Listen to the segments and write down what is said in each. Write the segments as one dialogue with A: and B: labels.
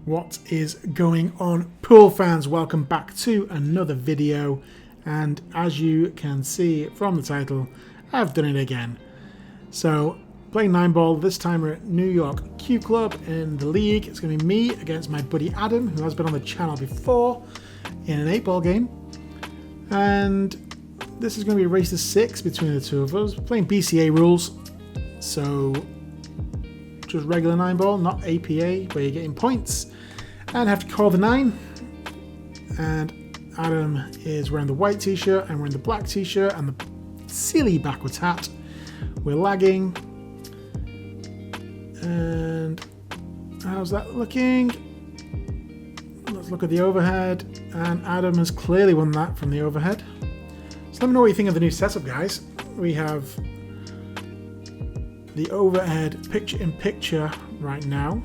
A: What is going on, pool fans? Welcome back to another video, and as you can see from the title, I've done it again. So playing 9-ball, this time we're at New York Q Club in the league. It's going to be me against my buddy Adam, who has been on the channel before in an 8-ball game, and this is going to be a race to 6 between the two of us. We're playing BCA rules, so just regular 9-ball, not APA, where you're getting points and have to call the 9. And Adam is wearing the white t-shirt, I'm wearing the black t-shirt and the silly backwards hat. We're lagging. And how's that looking? Let's look at the overhead, and Adam has clearly won that from the overhead. So let me know what you think of the new setup, guys. We have the overhead picture-in-picture right now.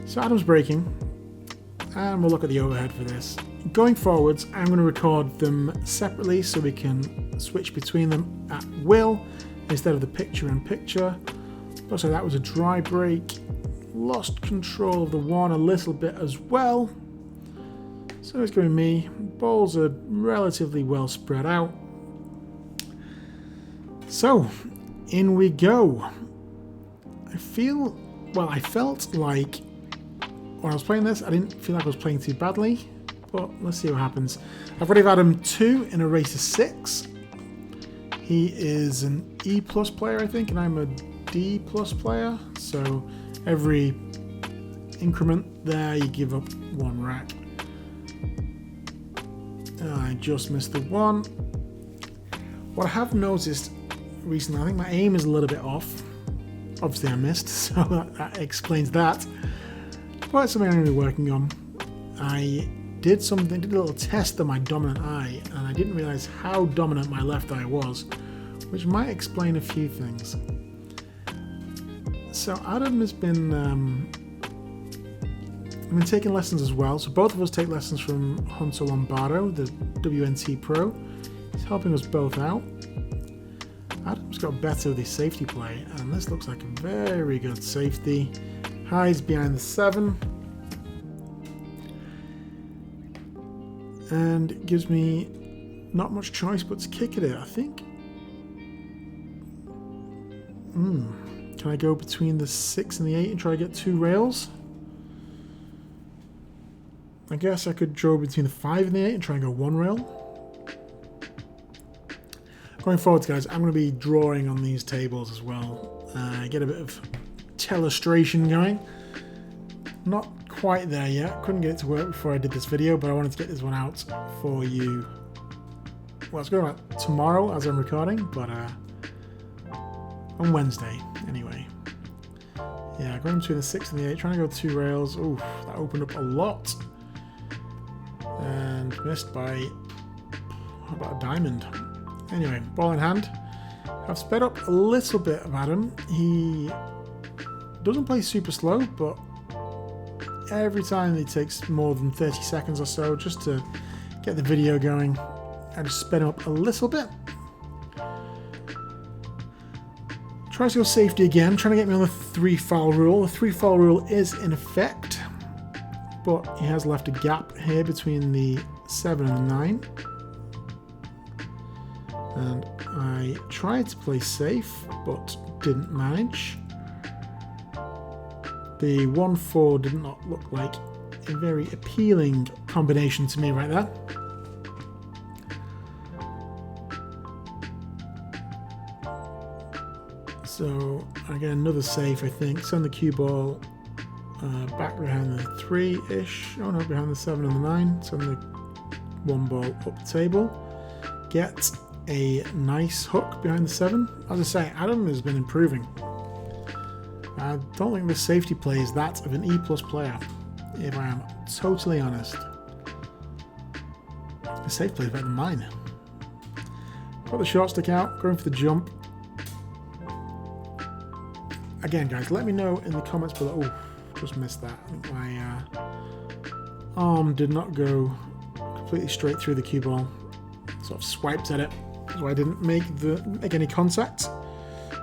A: So Adam's breaking, and we'll look at the overhead for this. Going forwards, I'm going to record them separately so we can switch between them at will instead of the picture-in-picture. Looks like that was a dry break. Lost control of the one a little bit as well. So it's going to be me. Balls are relatively well spread out. So, in we go. I felt like when I was playing this, I didn't feel like I was playing too badly, but let's see what happens. I've already had him 2 in a race of 6. He is an E+ player, I think, and I'm a D+ player, so every increment there you give up 1 rack. I just missed the 1. What I have noticed recently, I think my aim is a little bit off. Obviously I missed, so that explains that. But it's something I'm going to be working on. I did a little test of my dominant eye, and I didn't realize how dominant my left eye was, which might explain a few things. So Adam has been taking lessons as well. So both of us take lessons from Hunter Lombardo, the WNT Pro. He's helping us both out. Adam's got better with his safety play, and this looks like a very good safety. Hides behind the 7. And it gives me not much choice but to kick at it, I think. Can I go between the 6 and the 8 and try to get 2 rails? I guess I could draw between the 5 and the 8 and try and go 1 rail. Going forwards, guys, I'm going to be drawing on these tables as well. Get a bit of illustration going. Not quite there yet. Couldn't get it to work before I did this video, but I wanted to get this one out for you. Well, it's going out tomorrow as I'm recording, but on Wednesday anyway. Yeah, going between the 6 and the 8, trying to go 2 rails. Ooh, that opened up a lot. And missed by, how about a diamond? Anyway, ball in hand. I've sped up a little bit of Adam. He doesn't play super slow, but every time it takes more than 30 seconds or so just to get the video going, I just sped him up a little bit. Tries to go safety again, trying to get me on the 3-foul rule. The 3-foul rule is in effect, but he has left a gap here between the 7 and the 9. And I tried to play safe, but didn't manage. The 1-4 did not look like a very appealing combination to me right there. So I get another safe, I think. Send the cue ball back behind the 3-ish. Oh no, behind the 7 and the 9. Send the 1 ball up the table. Get a nice hook behind the 7. As I say, Adam has been improving. I don't think the safety play is that of an E+ player, if I am totally honest. The safe play is better than mine. Got the short stick out, going for the jump. Again, guys, let me know in the comments below. Oh, just missed that. I think my arm did not go completely straight through the cue ball. Sort of swiped at it, so I didn't make any contact.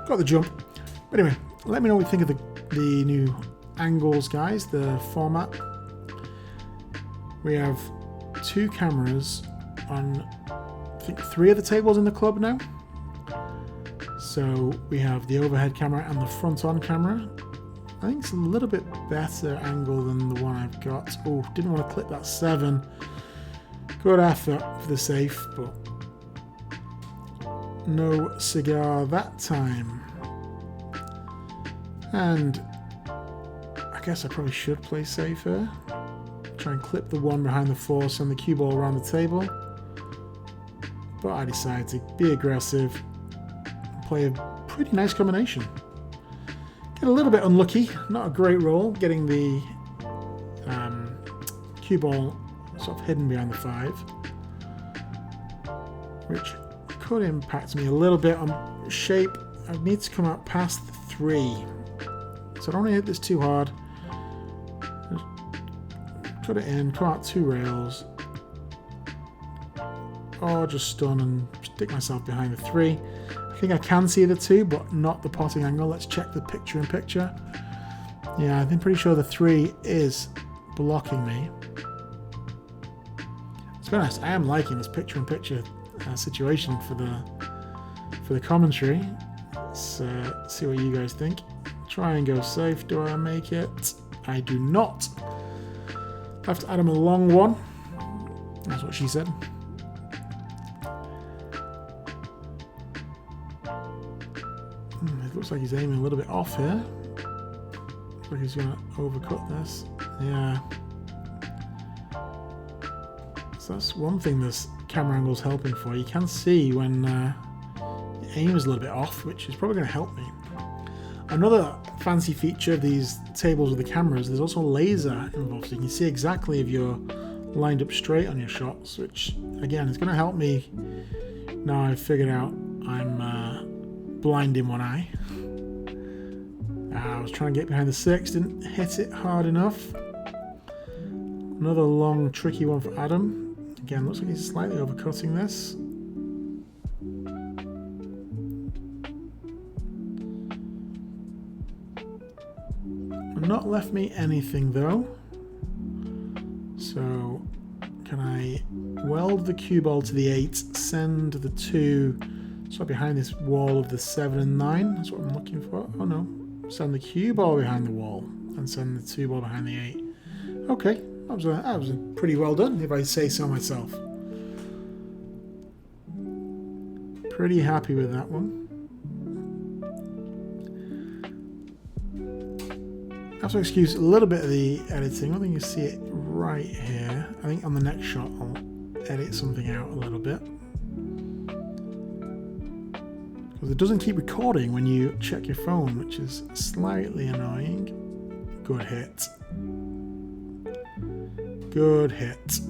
A: Got the jump. But anyway, let me know what you think of the new angles, guys, the format. We have 2 cameras on, I think, 3 of the tables in the club now. So we have the overhead camera and the front-on camera. I think it's a little bit better angle than the one I've got. Oh, didn't want to clip that 7. Good effort for the safe, but no cigar that time. And I guess I probably should play safe here. Try and clip the 1 behind the 4, send the cue ball around the table. But I decided to be aggressive and play a pretty nice combination. Get a little bit unlucky, not a great roll, getting the cue ball sort of hidden behind the 5, which could impact me a little bit on shape. I need to come out past the 3, so I don't want to hit this too hard. Just cut it in, come out 2 rails, or just stun and stick myself behind the 3. I think I can see the 2, but not the potting angle. Let's check the picture-in-picture. Yeah, I'm pretty sure the 3 is blocking me. To be honest, I am liking this picture-in-picture situation for the commentary. Let's see what you guys think. Try and go safe. Do I make it? I do not. Have to add him a long one. That's what she said. It looks like he's aiming a little bit off here. Looks like he's going to overcut this. Yeah. So that's one thing this camera angle is helping for. You can see when the aim is a little bit off, which is probably going to help me. Another fancy feature of these tables with the cameras, there's also a laser involved, so you can see exactly if you're lined up straight on your shots, which again is going to help me. Now I've figured out I'm blind in one eye. I was trying to get behind the 6, didn't hit it hard enough. Another long tricky one for Adam. Again, looks like he's slightly overcutting this. Not left me anything though. So can I weld the cue ball to the 8, send the 2 so behind this wall of the 7 and 9? That's what I'm looking for. Oh no. Send the cue ball behind the wall and send the 2 ball behind the 8. Okay, that was pretty well done, if I say so myself. Pretty happy with that one. I have to excuse a little bit of the editing. I don't think you see it right here. I think on the next shot I'll edit something out a little bit. Because it doesn't keep recording when you check your phone, which is slightly annoying. Good hit. Good hit.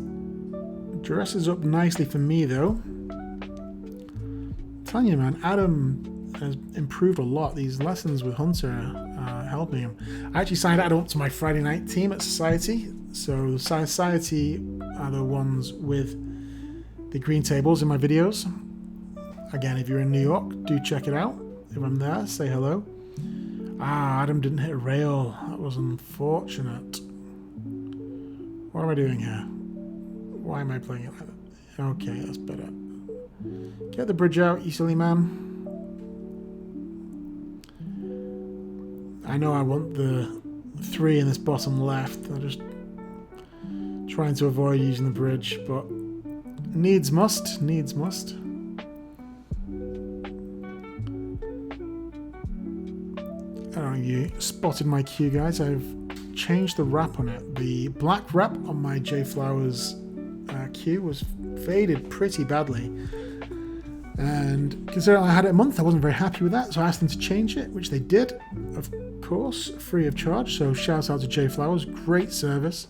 A: Dresses up nicely for me though. I'm telling you, man, Adam has improved a lot. These lessons with Hunter are helping him. I actually signed Adam up to my Friday night team at Society. So the Society are the ones with the green tables in my videos. Again, if you're in New York, do check it out. If I'm there, say hello. Ah, Adam didn't hit a rail. That was unfortunate. What am I doing here? Why am I playing it like that? Okay, that's better. Get the bridge out, you silly man. I know I want the 3 in this bottom left. I'm just trying to avoid using the bridge, but needs must, needs must. I don't know if you spotted my cue, guys. I've changed the wrap on it. The black wrap on my J Flowers cue was faded pretty badly. And considering I had it a month, I wasn't very happy with that, so I asked them to change it, which they did, of course, free of charge. So shout out to J Flowers, great service.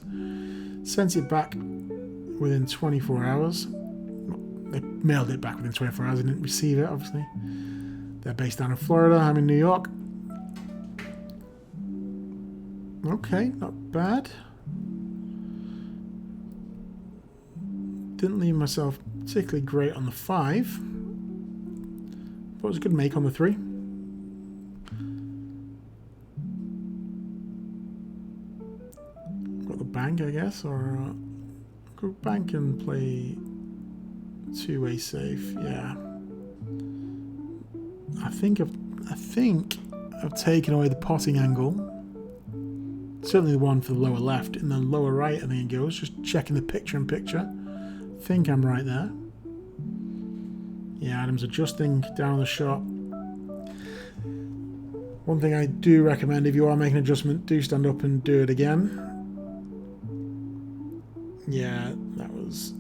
A: Sent it back within 24 hours. They mailed it back within 24 hours. I didn't receive it, obviously. They're based down in Florida. I'm in New York. Okay, not bad. Didn't leave myself particularly great on the 5. But it was a good make on the 3. got the bank, I guess, or go bank and play two-way safe. Yeah. I think I've taken away the potting angle. Certainly the one for the lower left. In the lower right, I think it goes. Just checking the picture-in-picture. I think I'm right there. Yeah, Adam's adjusting down the shot. One thing I do recommend, if you are making an adjustment, do stand up and do it again. Yeah, that was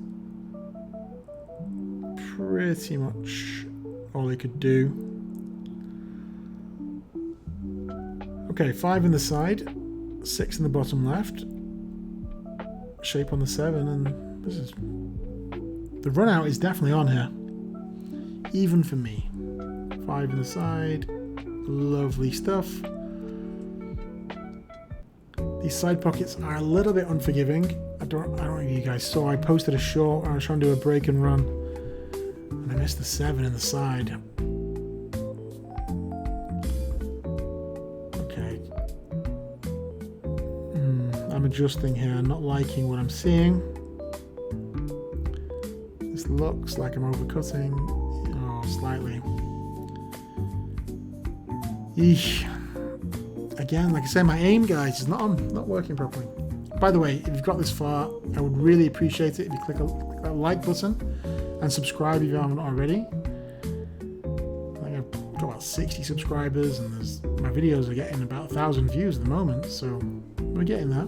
A: pretty much all they could do. Okay, 5 in the side, 6 in the bottom left, shape on the 7, and this is... The run out is definitely on here, even for me. 5 in the side, lovely stuff. These side pockets are a little bit unforgiving. I don't know if you guys saw, I posted a short where I was trying to do a break and run, and I missed the 7 in the side. Okay. I'm adjusting here, not liking what I'm seeing. This looks like I'm overcutting. Oh, slightly. Eesh. Again, like I say, my aim, guys, is not working properly. By the way, if you've got this far, I would really appreciate it if you click that like button and subscribe if you haven't already. I think I've got about 60 subscribers, and my videos are getting about 1,000 views at the moment, so we're getting there.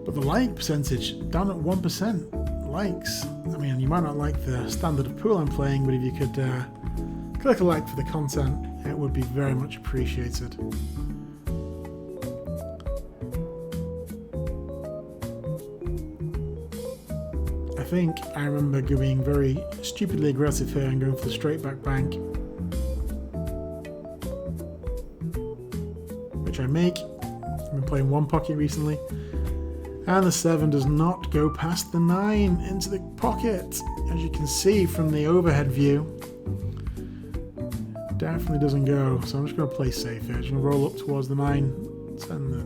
A: But the like percentage down at 1% likes. I mean, you might not like the standard of pool I'm playing, but if you could click a like for the content, it would be very much appreciated. I think I remember being very stupidly aggressive here and going for the straight back bank, which I make. I've been playing one pocket recently, and the 7 does not go past the 9 into the pocket, as you can see from the overhead view. Definitely doesn't go, so I'm just going to play safe here. Just going to roll up towards the 9, send the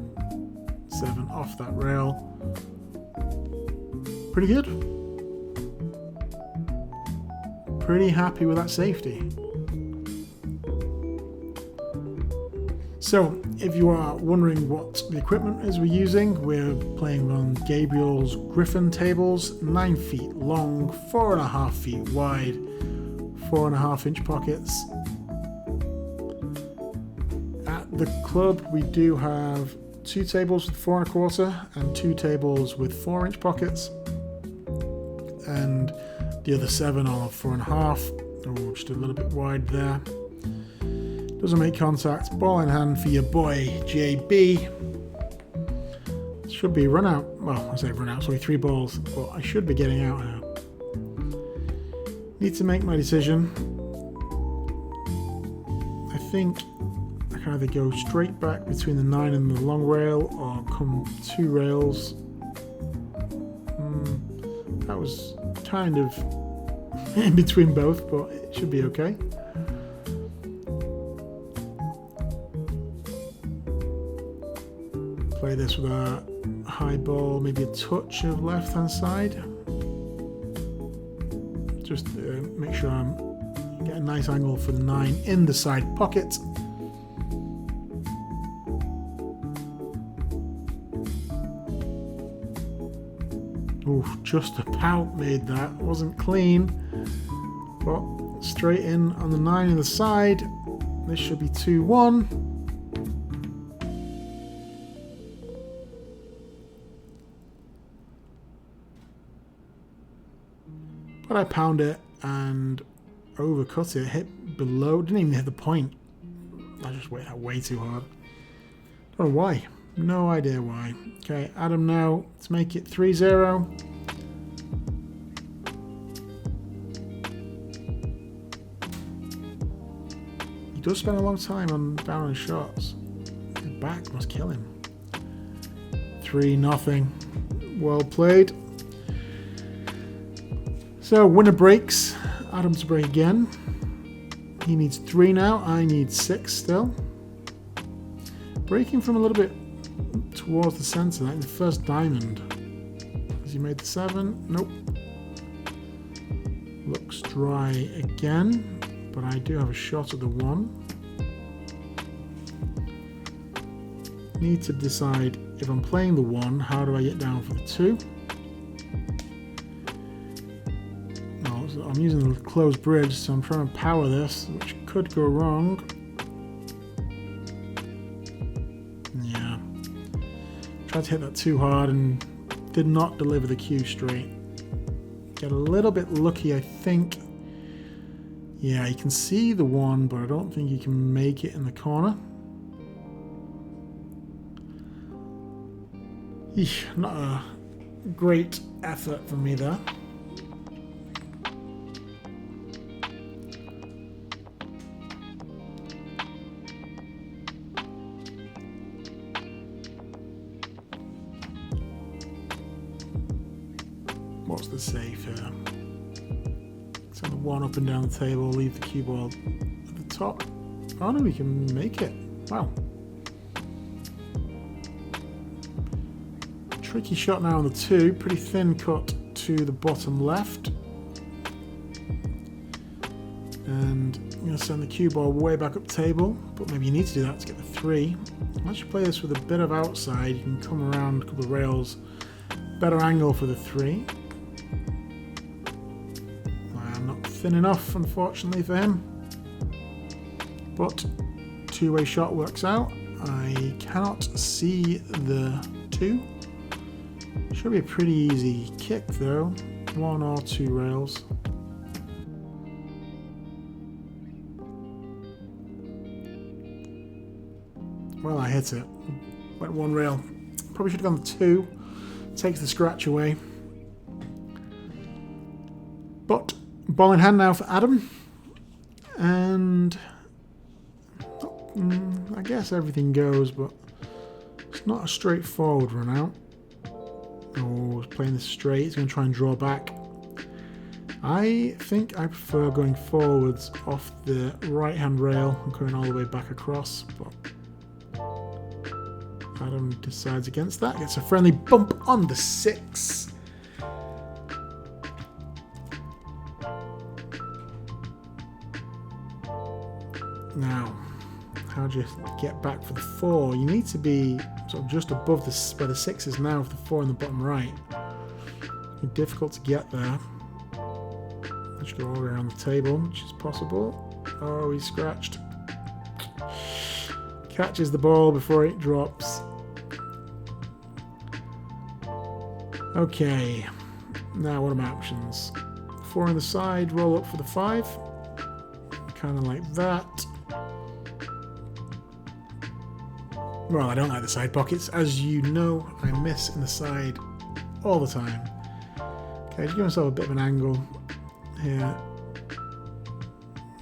A: 7 off that rail. Pretty good. Pretty happy with that safety. So, if you are wondering what the equipment is we're using, we're playing on Gabriel's Griffin tables, 9 feet long, 4.5 feet wide, 4.5 inch pockets. At the club, we do have 2 tables with 4.25 and 2 tables with 4 inch pockets, and the other 7 are 4.5. Oh, just a little bit wide there. Doesn't make contact. Ball in hand for your boy JB. Should be run out. Well, I say run out, sorry, 3 balls, but I should be getting out now. Need to make my decision. I think I can either go straight back between the 9 and the long rail, or come 2 rails. That was kind of in between both, but it should be okay. Play this with a high ball, maybe a touch of left hand side. Just make sure I'm get a nice angle for the 9 in the side pocket. Ooh, just about made that. Wasn't clean, but straight in on the 9 in the side. This should be 2-1. But I pound it and overcut it, hit below, didn't even hit the point. I just weighted that way too hard. Don't know why. No idea why. Okay, Adam now, let's make it 3-0. He does spend a long time on balanced shots. His back must kill him. 3-0. Well played. So, winner breaks. Adam's break again. He needs 3 now. I need 6 still. Breaking from a little bit towards the centre. That's the first diamond. Has he made the 7? Nope. Looks dry again, but I do have a shot at the 1. Need to decide if I'm playing the 1, how do I get down for the 2? No, so I'm using the closed bridge, so I'm trying to power this, which could go wrong. Yeah. Tried to hit that too hard and did not deliver the cue straight. Get a little bit lucky, I think. Yeah, you can see the 1, but I don't think you can make it in the corner. Eesh, not a great effort from me there. What's the save here? Send the 1 up and down the table, leave the cue ball at the top. Oh no, we can make it. Wow. Tricky shot now on the 2, pretty thin cut to the bottom left. And I'm going to send the cue ball way back up table, but maybe you need to do that to get the 3. Once you play this with a bit of outside, you can come around a couple of rails, better angle for the 3. I'm not thin enough, unfortunately, for him. But two-way shot works out. I cannot see the 2. Should be a pretty easy kick though, 1 or 2 rails. Well, I hit it. Went 1 rail. Probably should have gone the 2. Takes the scratch away. But ball in hand now for Adam. And I guess everything goes, but it's not a straightforward run out. Oh, he's playing this straight. He's going to try and draw back. I think I prefer going forwards off the right hand rail and going all the way back across, but Adam decides against that. Gets a friendly bump on the 6. Now, how do you get back for the 4? You need to be sort of just above this, where the 6 is now, with the 4 in the bottom right. It's difficult to get there. I should go all around the table, which is possible. Oh, he's scratched. Catches the ball before it drops. Okay, now what are my options? 4 on the side, roll up for the 5. Kind of like that. Well, I don't like the side pockets. As you know, I miss in the side all the time. Okay, just give myself a bit of an angle here.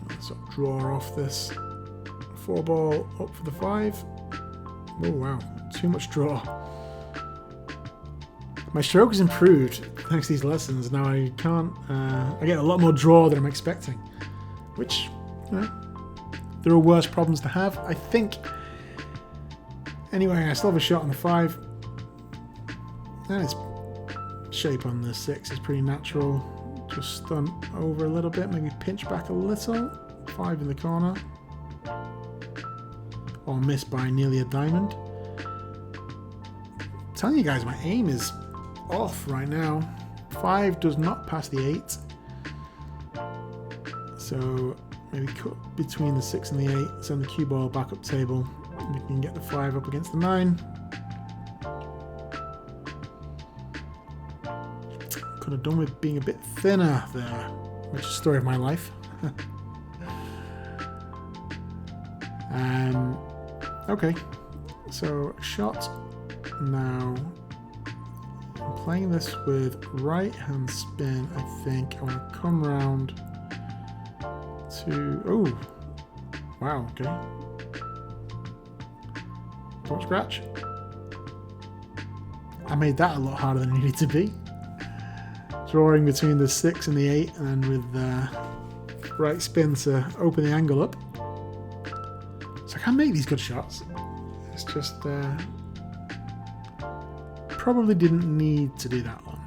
A: Let's sort of draw off this 4 ball up for the 5. Oh wow, too much draw. My stroke has improved thanks to these lessons. Now I can't. I get a lot more draw than I'm expecting, which, you know, there are worse problems to have, I think. Anyway, I still have a shot on the 5. And its shape on the 6 is pretty natural. Just stunt over a little bit, maybe pinch back a little. 5 in the corner. Or miss by nearly a diamond. I'm telling you guys, my aim is off right now. 5 does not pass the 8. So maybe cut between the 6 and the 8. Send the cue ball back up table. We can get the 5 up against the 9. Could have done with being a bit thinner there, which is the story of my life. Okay, so shot now. I'm playing this with right hand spin, I think. I want to come round to... Oh, wow, okay. Don't scratch. I made that a lot harder than it needed to be. Drawing between the 6 and the 8, and then with right spin to open the angle up. So I can make these good shots. It's just probably didn't need to do that one.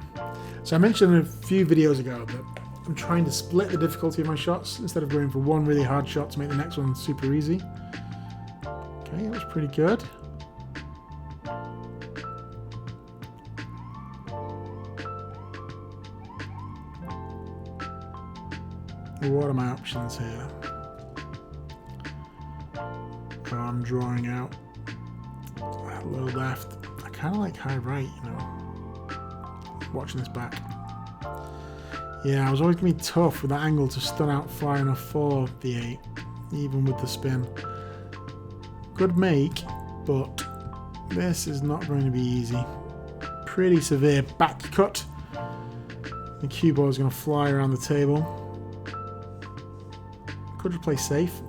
A: So I mentioned a few videos ago that I'm trying to split the difficulty of my shots instead of going for one really hard shot to make the next one super easy. Okay, that was pretty good. What are my options here? Oh, I'm drawing out low left. I kind of like high right, you know. Watching this back. Yeah, I was always going to be tough with that angle to stun out far enough for the 8, even with the spin. Good make, but this is not going to be easy. Pretty severe back cut. The cue ball is going to fly around the table. Could just play safe.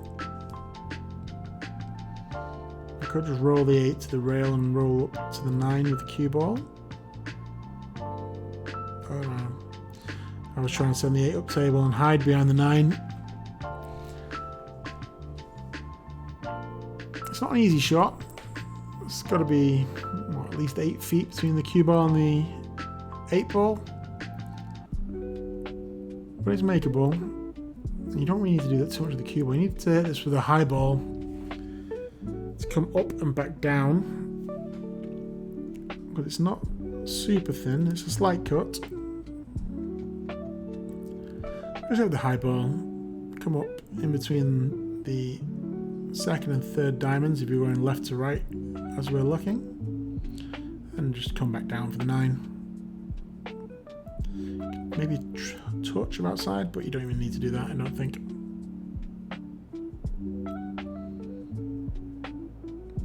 A: I could just roll the 8 to the rail and roll up to the 9 with the cue ball. Oh no. I was trying to send the 8 up table and hide behind the 9. It's not an easy shot. It's got to be at least 8 feet between the cue ball and the 8 ball. But it's makeable. You don't really need to do that too much with the cue ball. You need to hit this with a high ball to come up and back down. But it's not super thin. It's a slight cut. Just have the high ball come up in between the second and third diamonds if you're going left to right as we're looking, and just come back down for the 9. Maybe touch of outside, but you don't even need to do that, I don't think.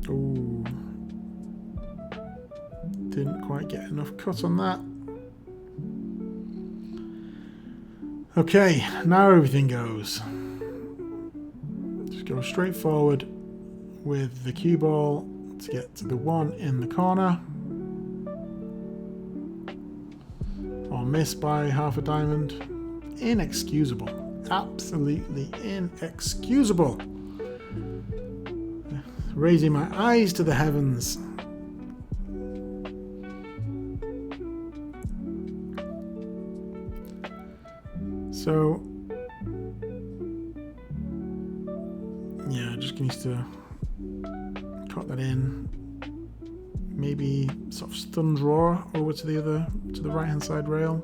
A: Ooh, didn't quite get enough cut on that. Okay, now everything goes. Just go straight forward with the cue ball to get to the 1 in the corner. Or miss by half a diamond. Inexcusable. Absolutely inexcusable. Raising my eyes to the heavens. So, yeah, just needs to cut that in. Maybe sort of stun draw over to the right hand side rail.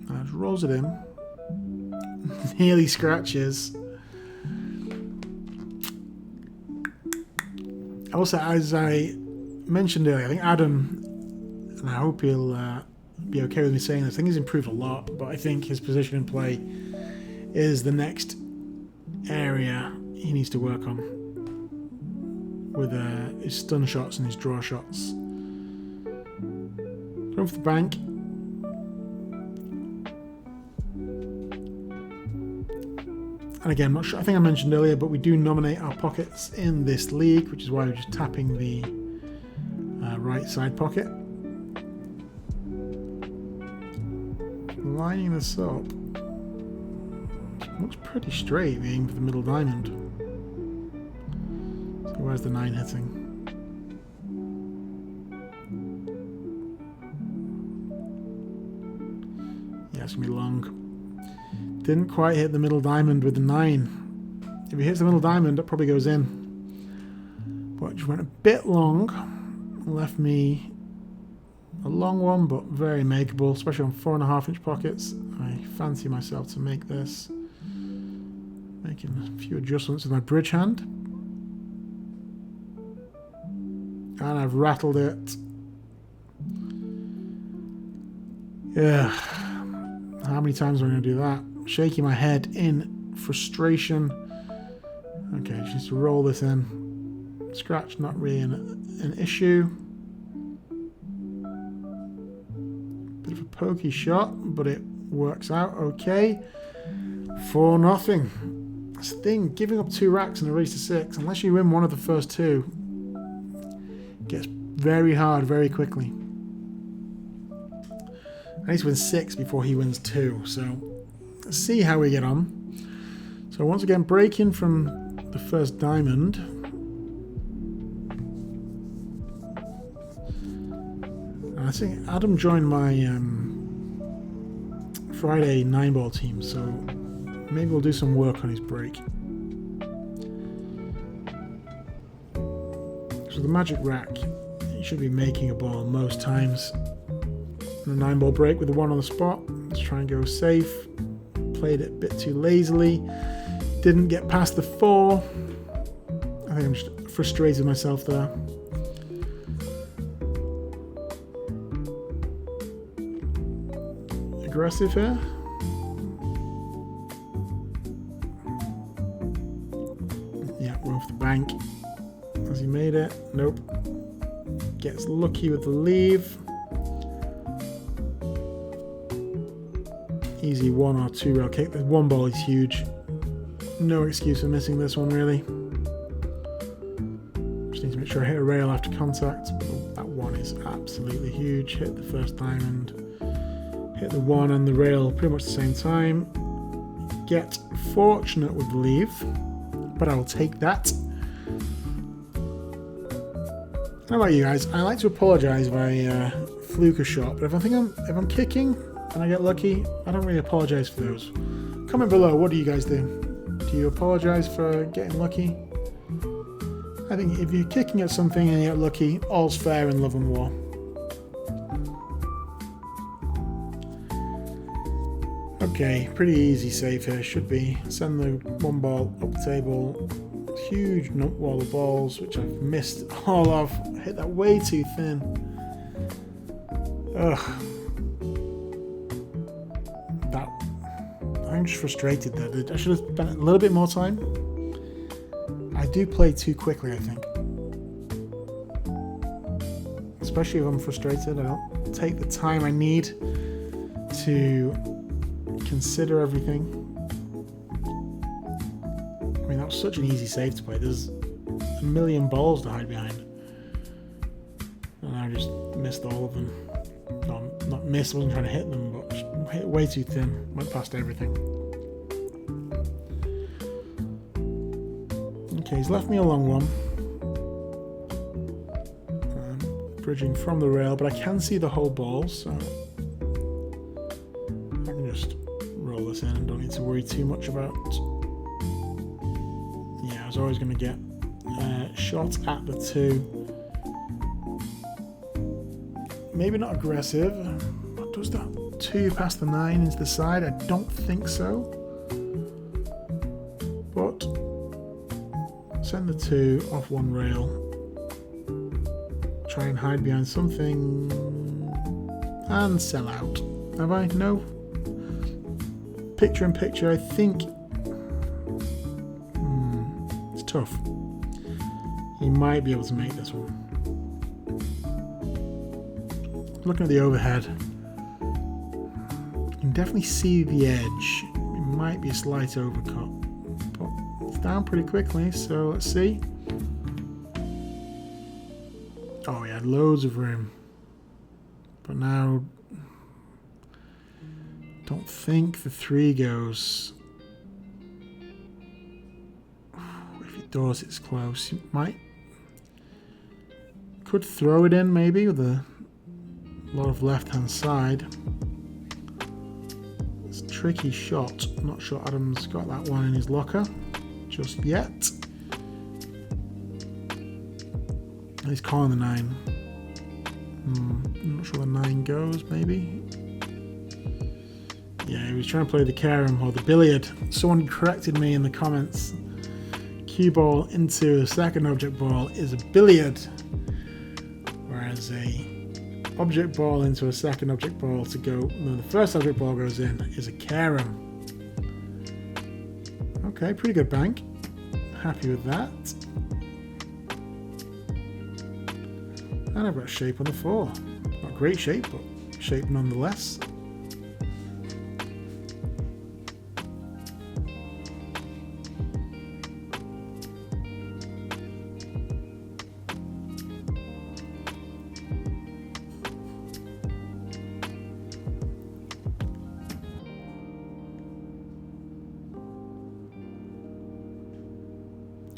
A: And just rolls it in. Nearly scratches. Also, as I mentioned earlier, I think Adam, and I hope he'll be okay with me saying this, I think he's improved a lot, but I think his position in play is the next area he needs to work on with his stun shots and his draw shots. Going for the bank. And again, I'm not sure, I think I mentioned earlier, but we do nominate our pockets in this league, which is why we're just tapping the right side pocket. Lining this up. Looks pretty straight, being for the middle diamond. So where's the 9 hitting? Yeah, it's going to be long. Didn't quite hit the middle diamond with the 9. If he hits the middle diamond, it probably goes in. But it just went a bit long. Left me a long one, but very makeable, especially on 4.5-inch pockets. I fancy myself to make this. Making a few adjustments with my bridge hand. And I've rattled it. Yeah. How many times am I going to do that? Shaking my head in frustration. Okay, just need to roll this in. Scratch, not really an issue. Bit of a pokey shot, but it works out okay. 4-0. That's the thing, giving up 2 racks in a race to 6, unless you win one of the first 2, gets very hard very quickly. I need to win 6 before he wins 2, so let's see how we get on. So So once again, breaking from the first diamond. And I think Adam joined my Friday 9-ball team, so maybe we'll do some work on his break. So the magic rack, you should be making a ball most times. And a 9-ball break with the 1 on the spot. Let's try and go safe. Played it a bit too lazily. Didn't get past the 4. I think I'm just frustrated myself there. Aggressive here. Yeah, we're off the bank. Has he made it? Nope. Gets lucky with the leave. Easy 1 or 2 rail kick. The 1 ball is huge. No excuse for missing this one, really. Just need to make sure I hit a rail after contact. Oh, that 1 is absolutely huge. Hit the first diamond. Hit the 1 and the rail pretty much at the same time. Get fortunate with the leave, but I will take that. How about you guys? I like to apologise if I fluke a shot, but if I'm kicking and I get lucky, I don't really apologise for those. Comment below, what do you guys do? Do you apologise for getting lucky? I think if you're kicking at something and you get lucky, all's fair in love and war. Okay, pretty easy save here, should be. Send the 1 ball up the table. Huge wall of balls, which I've missed all of. Hit that way too thin. Ugh. I'm just frustrated there. I should have spent a little bit more time. I do play too quickly, I think. Especially if I'm frustrated, I don't take the time I need to consider everything. I mean, that was such an easy save to play. There's a million balls to hide behind. And I just missed all of them. No, not missed, I wasn't trying to hit them, but just hit way too thin. Went past everything. Okay, he's left me a long one. Bridging from the rail, but I can see the whole ball, so I can just roll this in and don't need to worry too much about. Yeah, I was always going to get shots at the 2. Maybe not aggressive. What does that 2 past the 9 into the side? I don't think so. But send the 2 off 1 rail. Try and hide behind something and sell out. Have I? No. Picture in picture, I think. It's tough. He might be able to make this one. Looking at the overhead, you can definitely see the edge. It might be a slight overcut, but it's down pretty quickly, so let's see. Oh, he had loads of room, but now don't think the 3 goes. If he does, it's close. He could throw it in maybe with a lot of left-hand side. It's a tricky shot. I'm not sure Adam's got that one in his locker just yet. He's calling the 9. I'm not sure the 9 goes, maybe. Yeah, he was trying to play the carom or the billiard. Someone corrected me in the comments. Cue ball into a second object ball is a billiard, whereas a object ball into a second object ball to go, no, the first object ball goes in is a carom. Okay, pretty good bank. Happy with that. And I've got shape on the 4. Not great shape, but shape nonetheless.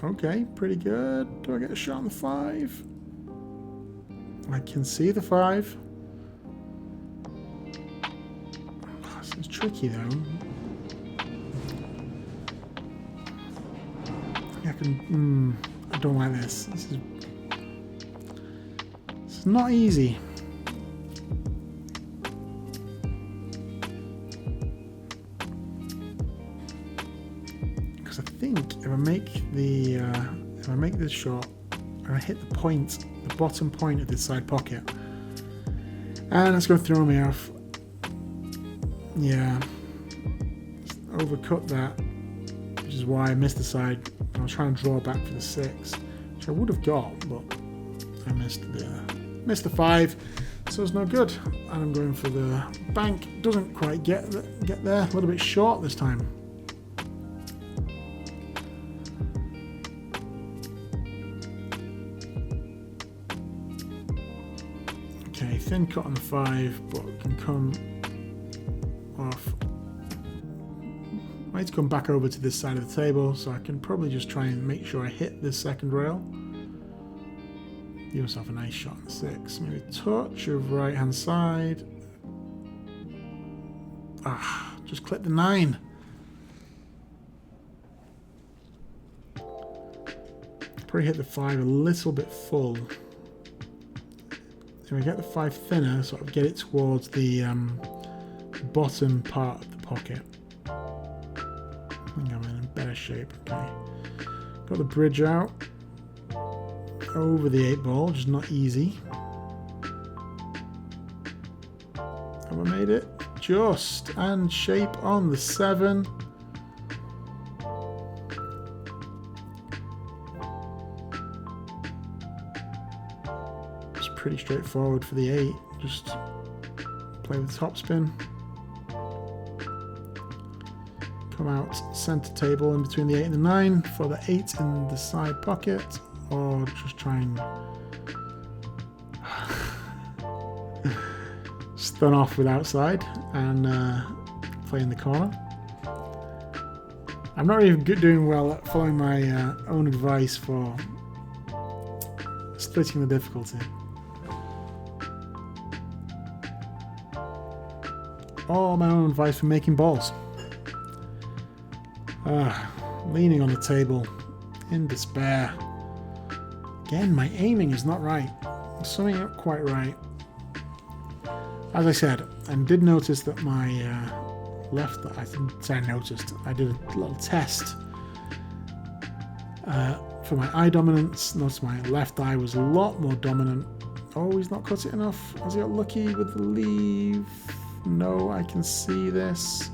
A: Okay, pretty good. Do I get a shot on the 5? I can see the 5. Oh, this is tricky though. I can. I don't like this. This is not easy. Because I think if I make this shot and I hit the point, the bottom point of this side pocket, and it's going to throw me off. Yeah, overcut that, which is why I missed the side. I was trying to draw back for the 6, which I would have got, but I missed the 5, so it's no good. And I'm going for the bank. Doesn't quite get there. A little bit short this time. Okay, thin cut on the 5, but can come off. I need to come back over to this side of the table, so I can probably just try and make sure I hit this second rail. Give myself a nice shot on the 6. Maybe a touch of right hand side. Ah, just clip the 9. Probably hit the 5 a little bit full. So we get the 5 thinner, sort of get it towards the bottom part of the pocket. I think I'm in better shape. Okay, got the bridge out over the 8 ball, which is not easy. Have I made it? Just, and shape on the 7. It's pretty straightforward for the 8. Just play with topspin. Come out center table in between the 8 and the 9 for the 8 in the side pocket, or just try and stun off with outside and play in the corner. I'm not really doing well at following my own advice for splitting the difficulty. Or my own advice for making balls. Leaning on the table in despair. Again, my aiming is not right. There's something not quite right. As I said, I did notice that my left, I didn't say I noticed, I did a little test for my eye dominance. Noticed my left eye was a lot more dominant. Oh, he's not cut it enough. Has he got lucky with the leave? No, I can see this.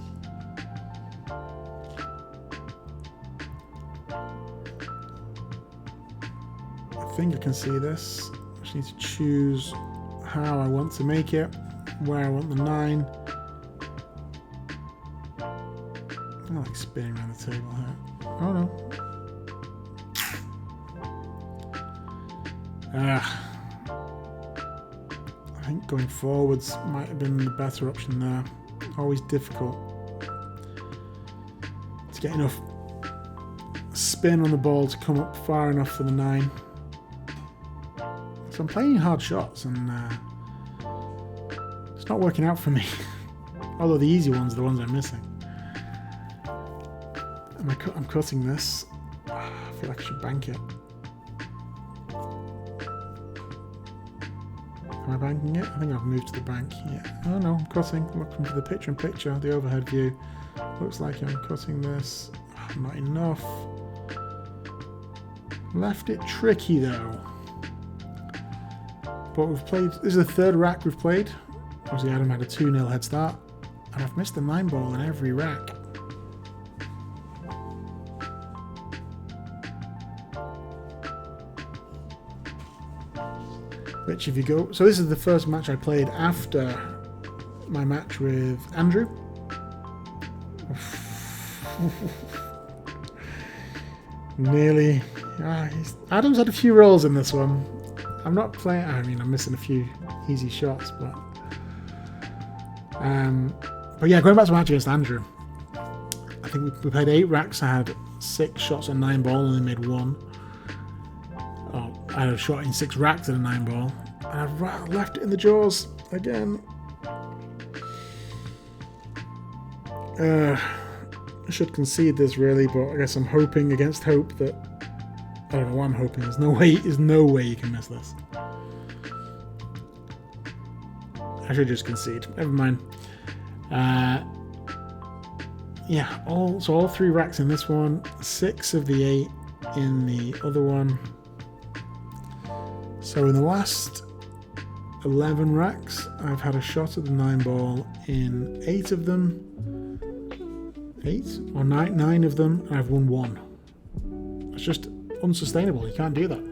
A: I think I can see this. I just need to choose how I want to make it, where I want the 9. I like spinning around the table here. Oh no. I think going forwards might have been the better option there. Always difficult to get enough spin on the ball to come up far enough for the 9. So I'm playing hard shots and it's not working out for me. Although the easy ones are the ones I'm missing. I'm cutting this. I feel like I should bank it. Am I banking it? I think I've moved to the bank. Yeah. Oh no, I'm cutting. Looking for the picture-in-picture, the overhead view. Looks like I'm cutting this. Not enough. Left it tricky though. But we've played. This is the 3rd rack we've played. Obviously, Adam had a 2-0 head start, and I've missed the 9 ball in every rack. Which, if you go, so this is the first match I played after my match with Andrew. Nearly. Adam's had a few rolls in this one. I'm not playing. I mean, I'm missing a few easy shots, but yeah, going back to my match against Andrew. I think we played 8 racks. I had 6 shots at 9 ball and only made 1. Oh, I had a shot in 6 racks at a 9 ball. And I've left it in the jaws again. I should concede this really, but I guess I'm hoping against hope that... I don't know what I'm hoping. There's no way you can miss this. I should just concede. Never mind. Yeah, all 3 racks in this one, 6 of the 8 in the other one. So in the last 11 racks, I've had a shot at the 9 ball in 8 of them. 8 or 9 of them, and I've won 1. It's just unsustainable. You can't do that.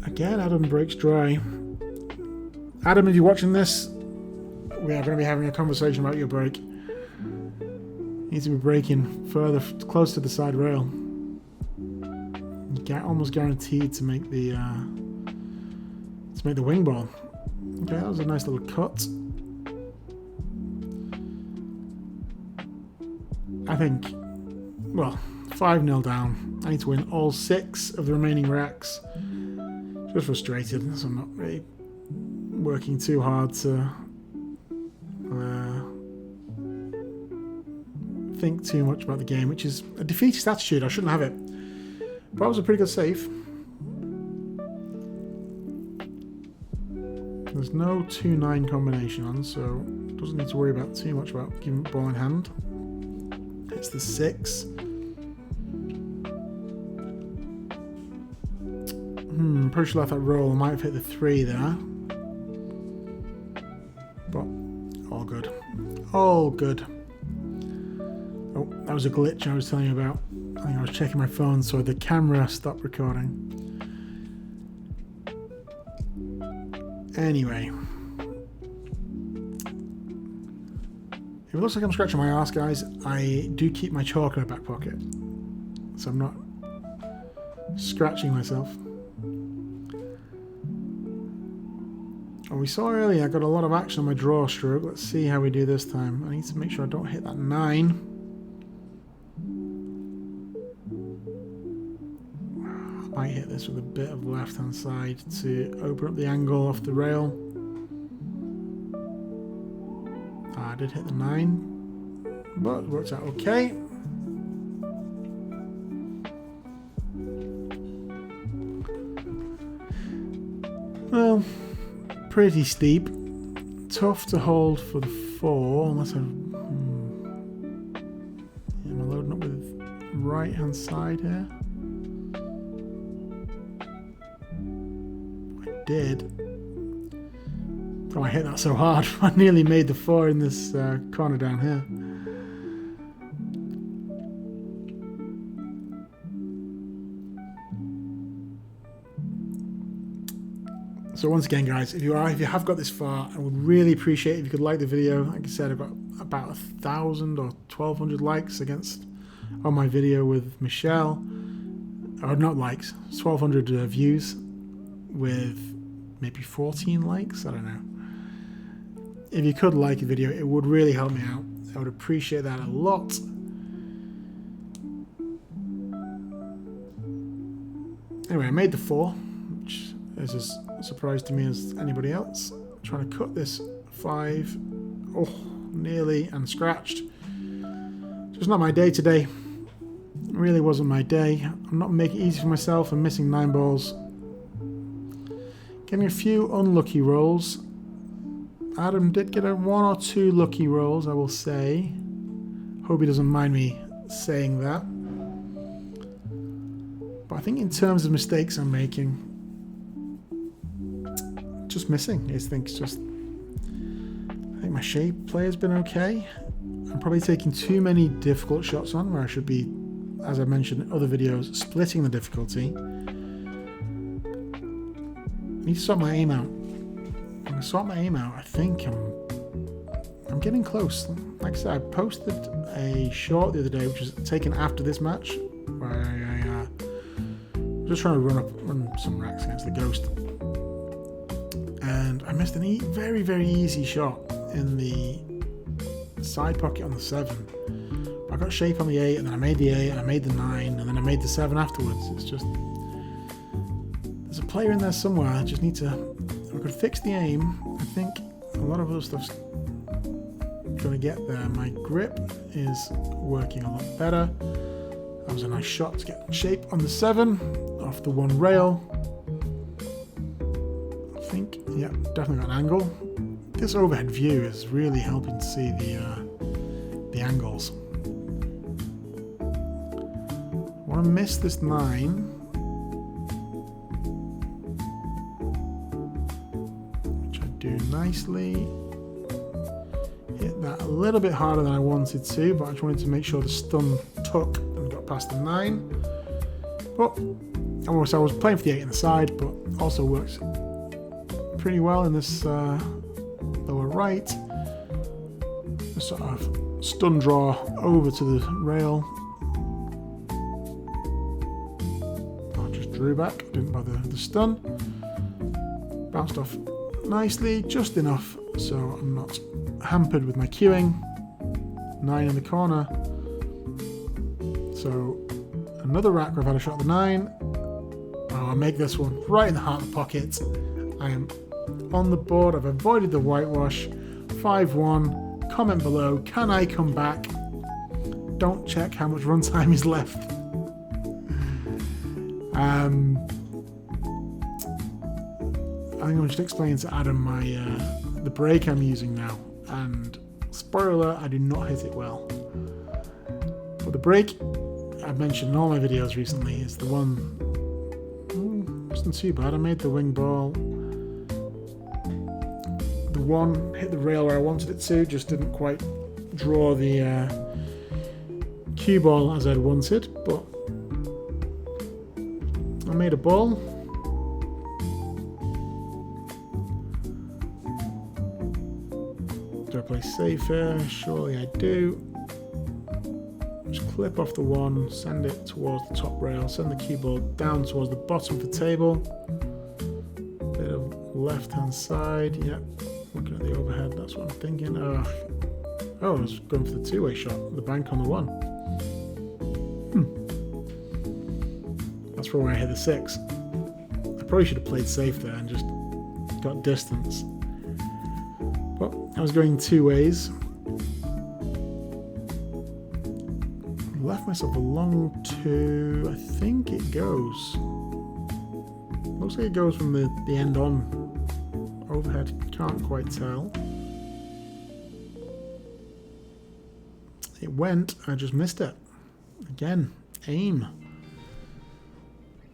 A: Again, Adam breaks dry. Adam, if you're watching this, we are going to be having a conversation about your break. You need to be breaking further, close to the side rail. You're almost guaranteed to make the wing ball. Okay, that was a nice little cut. I think, well, 5-0 down. I need to win all 6 of the remaining racks. Just frustrated, so I'm not really working too hard to think too much about the game, which is a defeatist attitude. I shouldn't have it. But that was a pretty good save. There's no 2-9 combination on, so doesn't need to worry about too much about giving ball in hand. It's the 6. Pretty sure I left that roll. I might have hit the 3 there. But all good. All good. Oh, that was a glitch I was telling you about. I think I was checking my phone, so the camera stopped recording. Anyway. If it looks like I'm scratching my ass, guys, I do keep my chalk in my back pocket. So I'm not scratching myself. And we saw earlier I got a lot of action on my draw stroke. Let's see how we do this time. I need to make sure I don't hit that 9. I might hit this with a bit of left hand side to open up the angle off the rail. I did hit the 9, but it worked out okay. Well, pretty steep. Tough to hold for the 4 unless I... Am I loading up with right hand side here? I did. Oh, I hit that so hard. I nearly made the 4 in this corner down here. So once again, guys, if you have got this far, I would really appreciate it if you could like the video. Like I said, I've got about 1,000 or 1,200 likes on my video with Michelle. Or not likes, 1,200 views with maybe 14 likes. I don't know. If you could like the video, it would really help me out. I would appreciate that a lot. Anyway, I made the 4, which is as a surprise to me as anybody else. I'm trying to cut this 5. Oh, nearly, and scratched. Just not my day today. It really wasn't my day. I'm not making it easy for myself. I'm missing 9 balls. Getting a few unlucky rolls. Adam did get 1 or 2 lucky rolls, I will say. Hope he doesn't mind me saying that. But I think in terms of mistakes I'm making, just missing. I think my shape play has been okay. I'm probably taking too many difficult shots on where I should be, as I mentioned in other videos, splitting the difficulty. I need to sort my aim out. I'm going to sort my aim out. I think I'm getting close. Like I said, I posted a short the other day, which was taken after this match, where I just trying to run some racks against the Ghost, and I missed a very, very easy shot in the side pocket on the 7. I got shape on the 8, and then I made the 8, and I made the 9, and then I made the 7 afterwards. It's just... there's a player in there somewhere. I just need to... I could fix the aim. I think a lot of other stuff's going to get there. My grip is working a lot better. That was a nice shot to get shape on the 7 off the 1 rail. I think, yeah, definitely got an angle. This overhead view is really helping to see the angles. I want to miss this 9. Which I do nicely. Hit that a little bit harder than I wanted to, but I just wanted to make sure the stun took and got past the 9. But I was playing for the 8 in the side, but also works pretty well in this lower right. A sort of stun draw over to the rail. I just drew back, didn't bother the stun. Bounced off nicely, just enough so I'm not hampered with my queuing. 9 in the corner. So another rack where I've had a shot at the 9. Oh, I'll make this one right in the heart of the pocket. I am on the board. I've avoided the whitewash. 5-1. Comment below. Can I come back? Don't check how much runtime is left. I think I should explain to Adam the brake I'm using now. And spoiler alert, I do not hit it well. But the brake I've mentioned in all my videos recently is the one. Wasn't too bad. I made the wing ball. The 1 hit the rail where I wanted it to, just didn't quite draw the cue ball as I'd wanted, but I made a ball. Do I play safe here? Surely I do. Just clip off the 1, send it towards the top rail, send the cue ball down towards the bottom of the table. Bit of left hand side, yep. Looking at the overhead, that's what I'm thinking. Oh, I was going for the 2-way shot, the bank on the 1. That's for where I hit the 6. I probably should have played safe there and just got distance. But I was going 2 ways. Left myself a long 2. I think it goes. Looks like it goes from the end on. Overhead, can't quite tell. It went, I just missed it. Again, aim.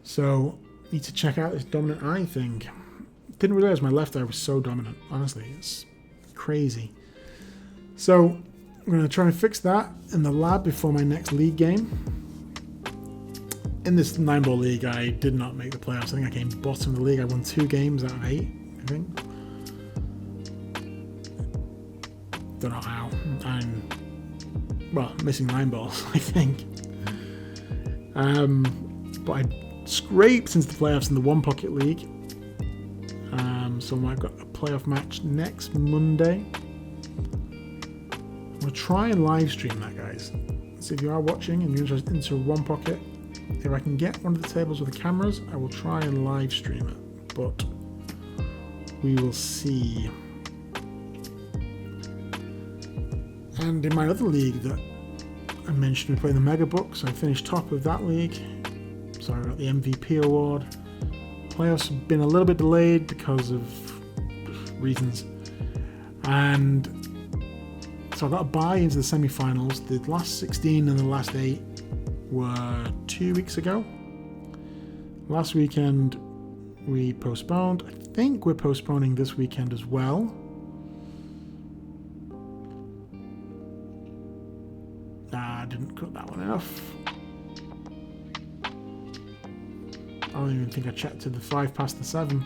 A: So, need to check out this dominant eye thing. Didn't realize my left eye was so dominant, honestly. It's crazy. So, I'm going to try and fix that in the lab before my next league game. In this 9-ball league, I did not make the playoffs. I think I came bottom of the league. I won 2 games out of 8, I think. Don't know how. I'm, well, missing 9 balls, I think. But I scraped into the playoffs in the 1 pocket league. So I've got a playoff match next Monday. I'm going to try and live stream that, guys. So if you are watching and you're interested into 1 pocket, if I can get one of the tables with the cameras, I will try and live stream it. But we will see. And in my other league that I mentioned, we played the Mega Book, so I finished top of that league. So I got the MVP award. Playoffs have been a little bit delayed because of reasons. And so I got a bye into the semi-finals. The last 16 and the last 8 were 2 weeks ago. Last weekend we postponed. I think we're postponing this weekend as well. I didn't cut that one enough. I don't even think I checked to the 5 past the 7.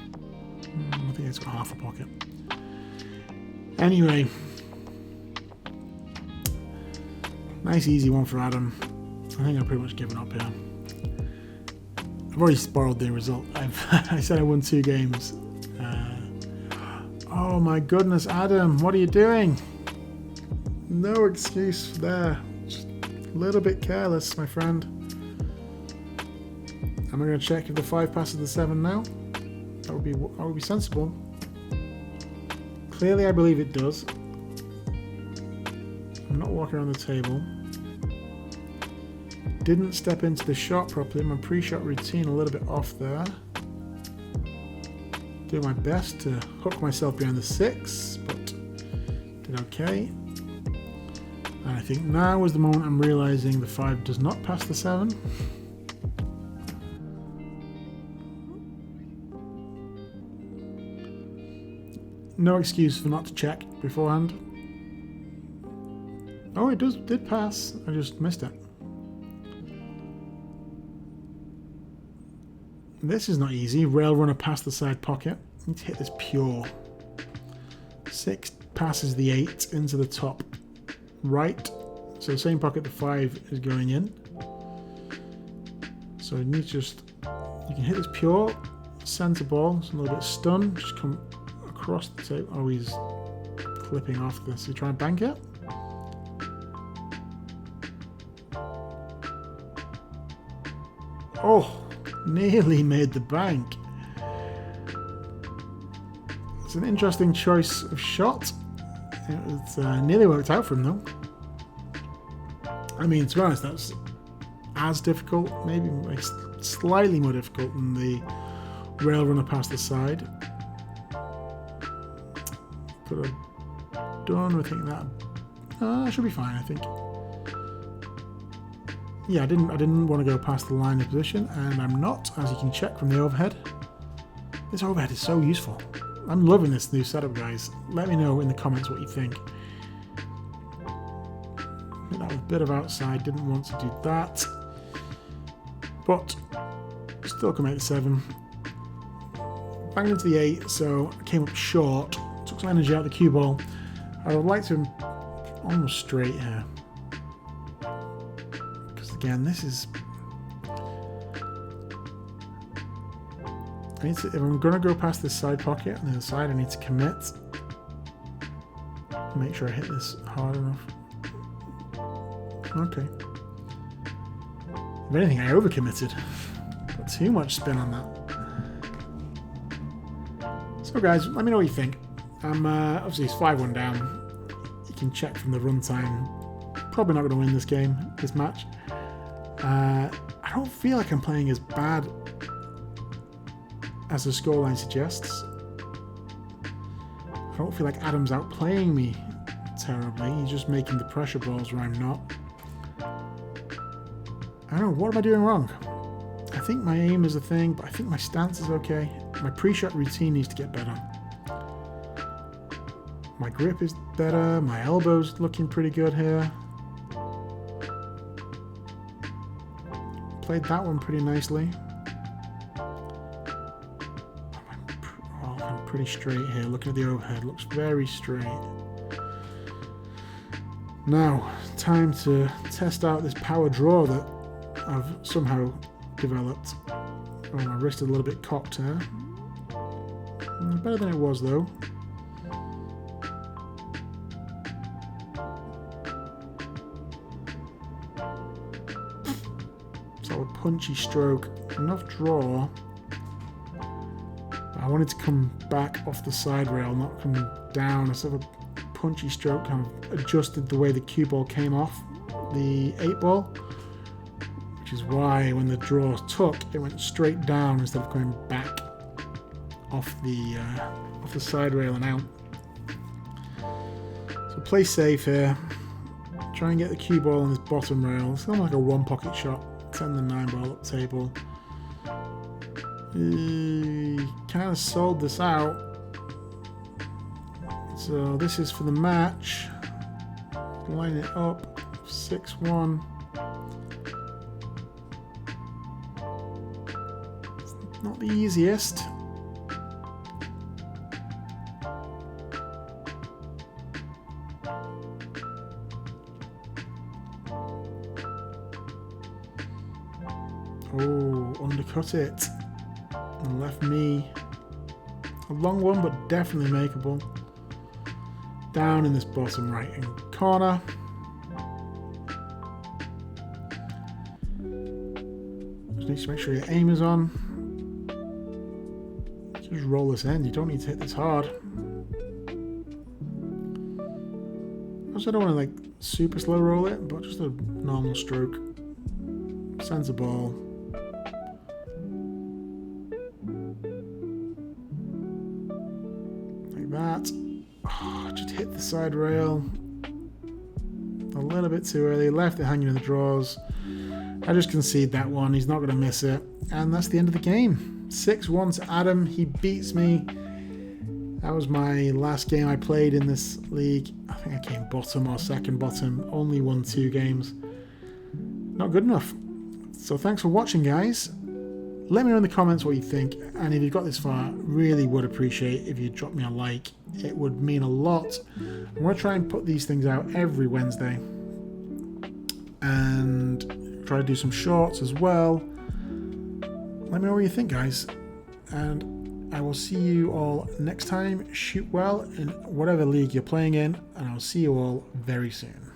A: I think it's got half a pocket. Anyway. Nice easy one for Adam. I think I've pretty much given up here. I've already spoiled the result. I said I won 2 games. Oh my goodness, Adam, what are you doing? No excuse there. Just a little bit careless, my friend. Am I going to check if the 5 passes the 7 now? That would be sensible. Clearly, I believe it does. I'm not walking around the table. Didn't step into the shot properly. My pre-shot routine a little bit off there. Do my best to hook myself behind the 6, but did okay. And I think now is the moment I'm realizing the 5 does not pass the 7. No excuse for not to check beforehand. Oh, it did pass. I just missed it. This is not easy. Rail runner past the side pocket. Need to hit this pure. 6 passes the 8 into the top right. So the same pocket the 5 is going in. So you need to just... You can hit this pure. Centre ball. It's a little bit stunned. Just come across the table. Oh, he's clipping off this. You try and bank it? Oh! Nearly made the bank. It's an interesting choice of shot. It's nearly worked out for him though. I mean, to be honest, that's as difficult, maybe slightly more difficult than the rail runner past the side. Could have done. I think that should be fine. I think. Yeah, I didn't want to go past the line of position, and I'm not, as you can check from the overhead. This overhead is so useful. I'm loving this new setup, guys. Let me know in the comments what you think. I think that was a bit of outside, didn't want to do that. But still can make the 7. Banged into the 8, so I came up short. Took some energy out of the cue ball. I would like to almost straight here. Again, this is... if I'm going to go past this side pocket on the other side, I need to commit. Make sure I hit this hard enough. Okay. If anything, I overcommitted. Got too much spin on that. So guys, let me know what you think. Obviously it's 5-1 down. You can check from the runtime. Probably not going to win this game, this match. I don't feel like I'm playing as bad as the scoreline suggests. I don't feel like Adam's outplaying me terribly. He's just making the pressure balls where I'm not. I don't know, what am I doing wrong? I think my aim is a thing, but I think my stance is okay. My pre-shot routine needs to get better. My grip is better. My elbow's looking pretty good here. Played that one pretty nicely. Oh, I'm pretty straight here. Looking at the overhead, looks very straight. Now, time to test out this power draw that I've somehow developed. Oh, my wrist is a little bit cocked here. Better than it was though. Punchy stroke, enough draw. I wanted to come back off the side rail, not come down. A sort of a punchy stroke kind of adjusted the way the cue ball came off the 8 ball, which is why when the draw took, it went straight down instead of going back off the side rail and out. So play safe here. Try and get the cue ball on this bottom rail. It's kind of like a 1 pocket shot. Send the 9 ball up table. Kind of sold this out. So this is for the match. Line it up. 6-1. It's not the easiest. Oh, undercut it. And left me a long one, but definitely makeable. down in this bottom right hand corner. Just need to make sure your aim is on. Just roll this in. You don't need to hit this hard. Also, I don't want to like super slow roll it, but just a normal stroke. Sends the ball. Like that. Oh, just hit the side rail. A little bit too early. Left it hanging in the drawers. I just concede that one. He's not going to miss it. And that's the end of the game. 6-1 to Adam. He beats me. That was my last game I played in this league. I think I came bottom or second bottom. Only won 2 games. Not good enough. So thanks for watching, guys. Let me know in the comments what you think. And if you've got this far, really would appreciate if you drop me a like. It would mean a lot. I'm going to try and put these things out every Wednesday. And try to do some shorts as well. Let me know what you think, guys. And I will see you all next time. Shoot well in whatever league you're playing in. And I'll see you all very soon.